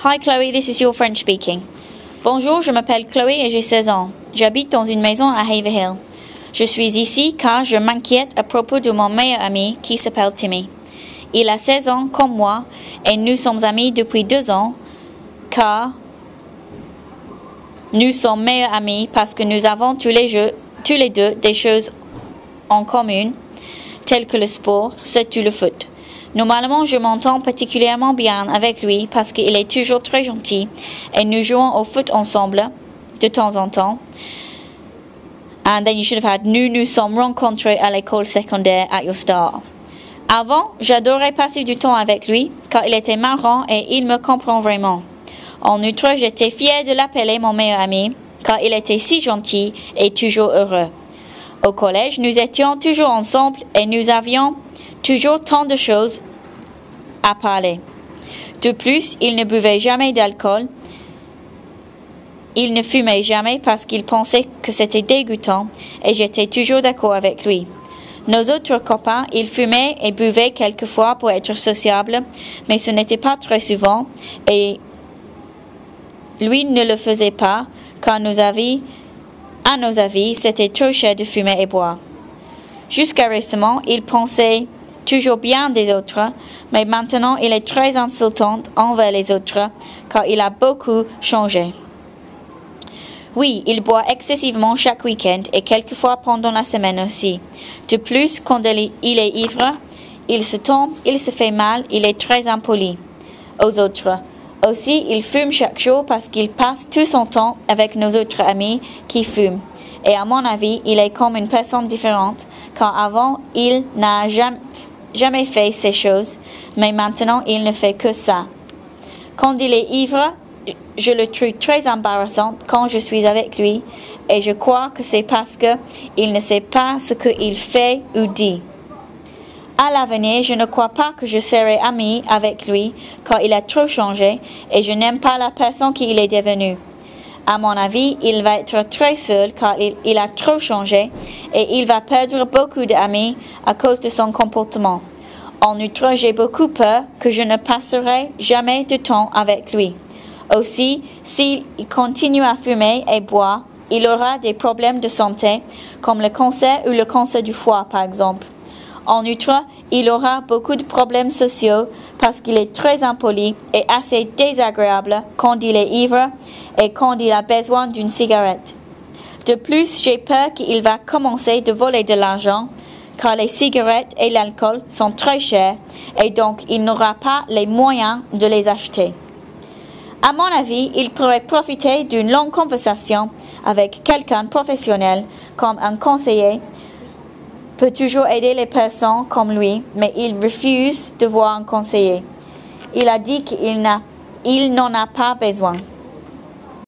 Hi Chloe, this is your French speaking. Bonjour, je m'appelle Chloé et j'ai 16 ans. J'habite dans une maison à Haverhill. Je suis ici car je m'inquiète à propos de mon meilleur ami qui s'appelle Timmy. Il a 16 ans comme moi et nous sommes amis depuis 2 ans car nous sommes meilleurs amis parce que nous avons tous les deux des choses en commun telles que le sport, surtout le foot. Normalement, je m'entends particulièrement bien avec lui parce qu'il est toujours très gentil et nous jouons au foot ensemble de temps en temps. And then you should have had nous sommes rencontrés à l'école secondaire at your start. Avant, j'adorais passer du temps avec lui car il était marrant et il me comprend vraiment. En outre, j'étais fière de l'appeler mon meilleur ami car il était si gentil et toujours heureux. Au collège, nous étions toujours ensemble et nous avions toujours tant de choses à parler. De plus, il ne buvait jamais d'alcool. Il ne fumait jamais parce qu'il pensait que c'était dégoûtant et j'étais toujours d'accord avec lui. Nos autres copains, ils fumaient et buvaient quelquefois pour être sociables, mais ce n'était pas très souvent et lui ne le faisait pas car à nos avis, c'était trop cher de fumer et boire. Jusqu'à récemment, il pensait toujours bien des autres, mais maintenant il est très insultant envers les autres car il a beaucoup changé. Oui, il boit excessivement chaque week-end et quelquefois pendant la semaine aussi. De plus, quand il est ivre, il se tombe, il se fait mal, il est très impoli aux autres. Aussi, il fume chaque jour parce qu'il passe tout son temps avec nos autres amis qui fument. Et à mon avis, il est comme une personne différente car avant, il n'a jamais fait ces choses, mais maintenant, il ne fait que ça. Quand il est ivre, je le trouve très embarrassant quand je suis avec lui et je crois que c'est parce qu'il ne sait pas ce qu'il fait ou dit. À l'avenir, je ne crois pas que je serai amie avec lui car il a trop changé et je n'aime pas la personne qu'il est devenu. À mon avis, il va être très seul car il a trop changé et il va perdre beaucoup d'amis à cause de son comportement. En outre, j'ai beaucoup peur que je ne passerai jamais de temps avec lui. Aussi, s'il continue à fumer et boire, il aura des problèmes de santé comme le cancer ou le cancer du foie par exemple. En outre, il aura beaucoup de problèmes sociaux parce qu'il est très impoli et assez désagréable quand il est ivre et quand il a besoin d'une cigarette. De plus, j'ai peur qu'il va commencer de voler de l'argent car les cigarettes et l'alcool sont très chers et donc il n'aura pas les moyens de les acheter. À mon avis, il pourrait profiter d'une longue conversation avec quelqu'un de professionnel comme un conseiller peut toujours aider les personnes comme lui, mais il refuse de voir un conseiller. Il a dit qu'il n'en a pas besoin.